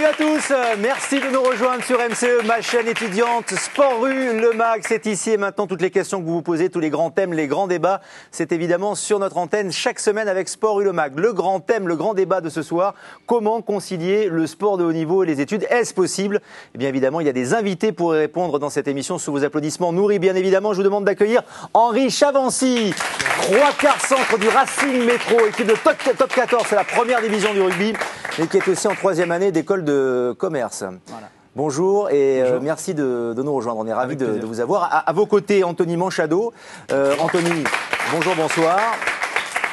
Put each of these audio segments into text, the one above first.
Salut à tous, merci de nous rejoindre sur MCE, ma chaîne étudiante Sport Rue, le MAG, c'est ici et maintenant toutes les questions que vous vous posez, tous les grands thèmes, les grands débats, c'est évidemment sur notre antenne chaque semaine avec Sport Rue, le MAG. Le grand thème, le grand débat de ce soir, comment concilier le sport de haut niveau et les études, est-ce possible? Eh bien évidemment, il y a des invités pour y répondre dans cette émission, sous vos applaudissements nourris bien évidemment. Je vous demande d'accueillir Henri Chavancy, 3/4 centre du Racing Métro, équipe de top 14, c'est la première division du rugby, et qui est aussi en 3e année d'école de commerce. Voilà. Bonjour et merci de nous rejoindre. On est ravis de vous avoir. À vos côtés, Anthony Manchado. Anthony, bonjour, bonsoir.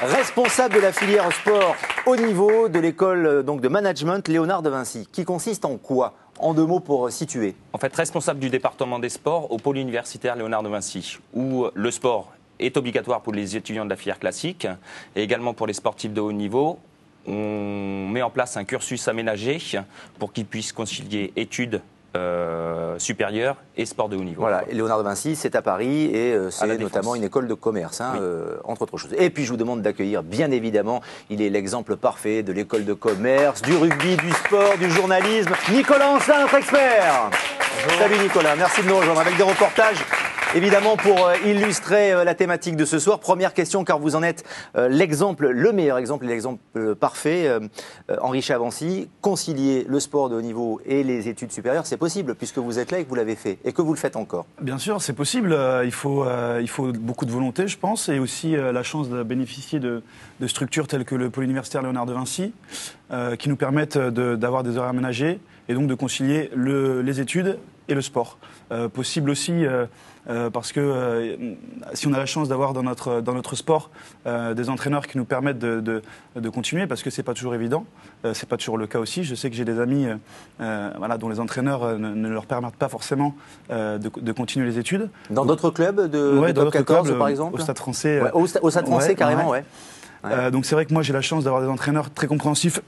Responsable de la filière sport haut niveau de l'école de management Léonard de Vinci, qui consiste en quoi? En 2 mots pour situer. En fait, responsable du département des sports au pôle universitaire Léonard de Vinci, où le sport est obligatoire pour les étudiants de la filière classique et également pour les sportifs de haut niveau. On met en place un cursus aménagé pour qu'ils puissent concilier études supérieures et sport de haut niveau. Voilà, Léonard de Vinci, c'est à Paris et c'est notamment une école de commerce, oui. Entre autres choses. Et puis je vous demande d'accueillir, bien évidemment, il est l'exemple parfait de l'école de commerce, du rugby, du sport, du journalisme, Nicolas Ancelin, notre expert. Bonjour. Salut Nicolas, merci de nous rejoindre avec des reportages. Évidemment, pour illustrer la thématique de ce soir, première question, car vous en êtes l'exemple, le meilleur exemple et l'exemple parfait. Henri Chavancy, concilier le sport de haut niveau et les études supérieures, c'est possible, puisque vous êtes là et que vous l'avez fait, et que vous le faites encore. Bien sûr, c'est possible. Il faut beaucoup de volonté, je pense, et aussi la chance de bénéficier de structures telles que le pôle universitaire Léonard de Vinci, qui nous permettent d'avoir des horaires aménagés, et donc de concilier les études et le sport. Possible aussi... parce que si on a la chance d'avoir dans notre sport des entraîneurs qui nous permettent de continuer, parce que c'est pas toujours évident, c'est pas toujours le cas aussi. Je sais que j'ai des amis dont les entraîneurs ne leur permettent pas forcément de continuer les études. Dans d'autres clubs de top 14 par exemple? Au Stade Français. Ouais, au Stade Français carrément, ouais. Donc c'est vrai que moi j'ai la chance d'avoir des entraîneurs très compréhensifs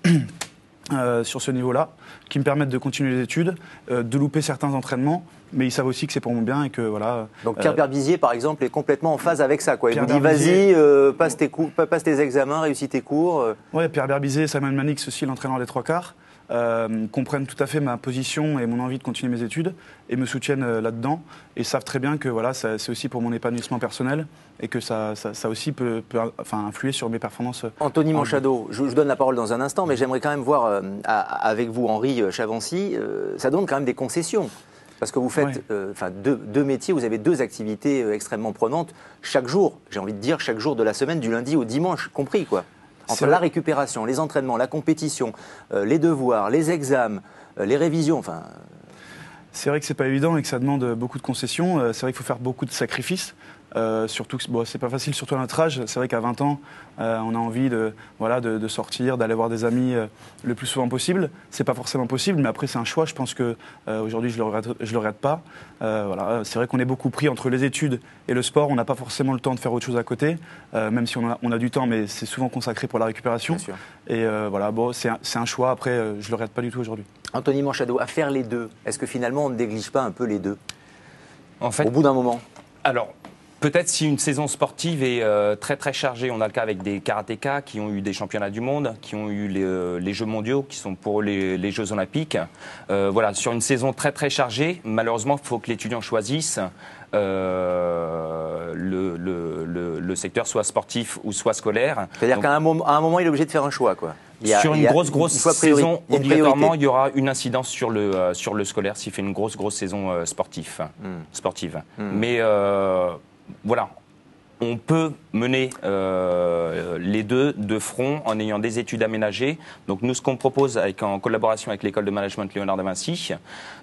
sur ce niveau-là, qui me permettent de continuer les études, de louper certains entraînements, mais ils savent aussi que c'est pour mon bien et que voilà. Donc Pierre Berbizier, par exemple, est complètement en phase avec ça, quoi. Il vous dit vas-y, passe tes examens, réussis tes cours. Ouais, Pierre Berbizier, Samuel Manix aussi, l'entraîneur des 3/4, comprennent tout à fait ma position et mon envie de continuer mes études et me soutiennent là-dedans et savent très bien que voilà, c'est aussi pour mon épanouissement personnel et que ça aussi peut influer sur mes performances. Anthony Manchado, je vous donne la parole dans un instant, mais j'aimerais quand même voir avec vous, Henri Chavancy, ça donne quand même des concessions. Parce que vous faites deux métiers, vous avez 2 activités extrêmement prenantes chaque jour, j'ai envie de dire chaque jour de la semaine, du lundi au dimanche compris, quoi. Entre la récupération, les entraînements, la compétition, les devoirs, les examens, les révisions, enfin... C'est vrai que c'est pas évident et que ça demande beaucoup de concessions. C'est vrai qu'il faut faire beaucoup de sacrifices. Surtout que c'est pas facile, surtout à notre âge. C'est vrai qu'à 20 ans, on a envie de sortir, d'aller voir des amis le plus souvent possible. C'est pas forcément possible, mais après c'est un choix. Je pense que aujourd'hui je le regrette pas. C'est vrai qu'on est beaucoup pris entre les études et le sport. On n'a pas forcément le temps de faire autre chose à côté, même si on a du temps, mais c'est souvent consacré pour la récupération. Bien sûr. Et c'est un choix. Après, je le regrette pas du tout aujourd'hui. Anthony Manchado, à faire les 2, est-ce que finalement on ne néglige pas un peu les 2 en fait, au bout d'un moment? Alors, peut-être si une saison sportive est très très chargée, on a le cas avec des karatékas qui ont eu des championnats du monde, qui ont eu les Jeux mondiaux, qui sont pour les Jeux olympiques. Sur une saison très très chargée, malheureusement, il faut que l'étudiant choisisse le secteur soit sportif ou soit scolaire. C'est-à-dire qu'à un moment, il est obligé de faire un choix, quoi. Sur une grosse saison, obligatoirement, il y aura une incidence sur le scolaire s'il fait une grosse saison sportive. Mais voilà, on peut mener les 2 de front en ayant des études aménagées. Donc nous, ce qu'on propose en collaboration avec l'école de management Léonard de Vinci,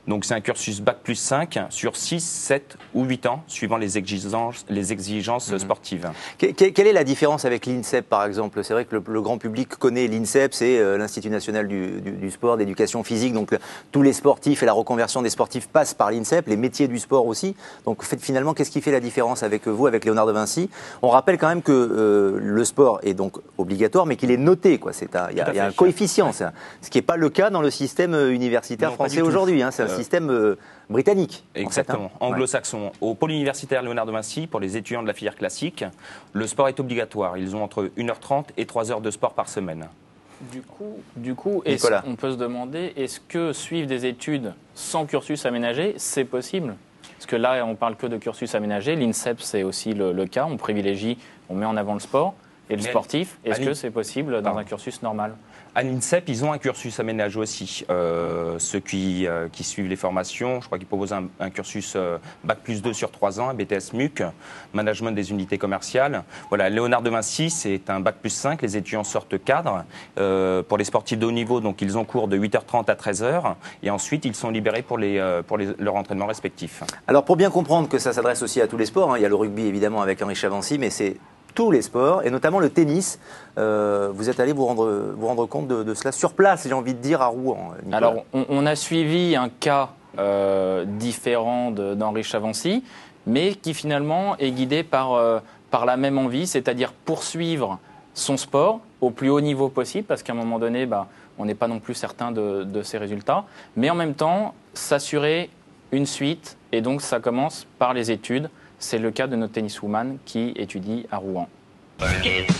donc c'est un cursus Bac+5 sur 6, 7 ou 8 ans, suivant les exigences sportives. Quelle est la différence avec l'INSEP, par exemple? C'est vrai que le grand public connaît l'INSEP, c'est l'Institut national du sport, d'éducation physique. Donc tous les sportifs et la reconversion des sportifs passent par l'INSEP, les métiers du sport aussi. Donc finalement, qu'est-ce qui fait la différence avec vous, avec Léonard de Vinci? On rappelle quand même que le sport est donc obligatoire, mais qu'il est noté, quoi. Il y a un coefficient, ce qui n'est pas le cas dans le système universitaire français aujourd'hui. C'est un système britannique. Exactement, anglo-saxon. Au pôle universitaire Léonard de Vinci, pour les étudiants de la filière classique, le sport est obligatoire. Ils ont entre 1h30 et 3 heures de sport par semaine. Du coup, on peut se demander, est-ce que suivre des études sans cursus aménagé, c'est possible? Parce que là, on parle que de cursus aménagé. L'INSEP, c'est aussi le cas. On privilégie, on met en avant le sport et le sportif. Est-ce que c'est possible dans un cursus normal? À l'INSEP, ils ont un cursus aménagé aussi. Ceux qui suivent les formations, je crois qu'ils proposent un cursus Bac plus 2 sur 3 ans, un BTS MUC, Management des unités commerciales. Voilà, Léonard de Vinci, c'est un Bac plus 5, les étudiants sortent cadres. Pour les sportifs de haut niveau, donc ils ont cours de 8h30 à 13h, et ensuite ils sont libérés pour leur entraînement respectif. Alors pour bien comprendre que ça s'adresse aussi à tous les sports, il y a le rugby évidemment avec Henri Chavancy, mais c'est tous les sports, et notamment le tennis. Vous êtes allé vous rendre compte de cela sur place, j'ai envie de dire, à Rouen, Nicolas. Alors, on a suivi un cas différent d'Henri Chavancy, mais qui finalement est guidé par la même envie, c'est-à-dire poursuivre son sport au plus haut niveau possible, parce qu'à un moment donné, on n'est pas non plus certain de ses résultats, mais en même temps, s'assurer une suite, et donc ça commence par les études. C'est le cas de notre tenniswoman qui étudie à Rouen.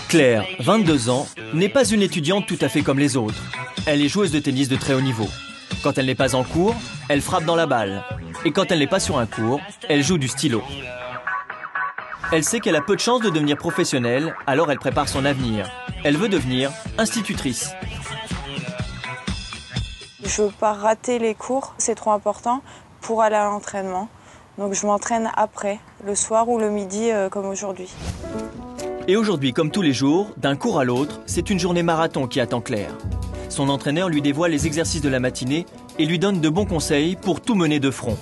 Claire, 22 ans, n'est pas une étudiante tout à fait comme les autres. Elle est joueuse de tennis de très haut niveau. Quand elle n'est pas en cours, elle frappe dans la balle. Et quand elle n'est pas sur un cours, elle joue du stylo. Elle sait qu'elle a peu de chances de devenir professionnelle, alors elle prépare son avenir. Elle veut devenir institutrice. Je ne veux pas rater les cours, c'est trop important pour aller à l'entraînement. Donc je m'entraîne après, le soir ou le midi comme aujourd'hui. Et aujourd'hui, comme tous les jours, d'un cours à l'autre, c'est une journée marathon qui attend Claire. Son entraîneur lui dévoile les exercices de la matinée et lui donne de bons conseils pour tout mener de front.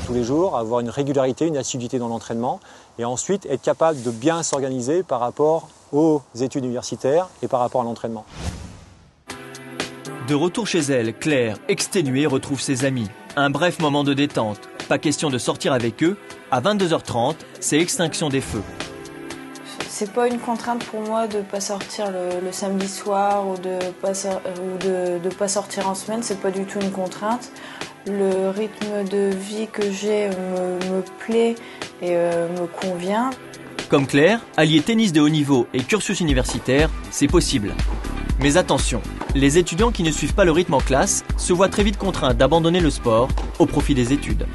Tous les jours, avoir une régularité, une assiduité dans l'entraînement et ensuite être capable de bien s'organiser par rapport aux études universitaires et par rapport à l'entraînement. De retour chez elle, Claire, exténuée, retrouve ses amis. Un bref moment de détente. Pas question de sortir avec eux. À 22h30, c'est extinction des feux. C'est pas une contrainte pour moi de pas sortir le samedi soir ou de pas sortir en semaine. C'est pas du tout une contrainte. Le rythme de vie que j'ai me plaît et me convient. Comme Claire, allier tennis de haut niveau et cursus universitaire, c'est possible. Mais attention, les étudiants qui ne suivent pas le rythme en classe se voient très vite contraints d'abandonner le sport au profit des études.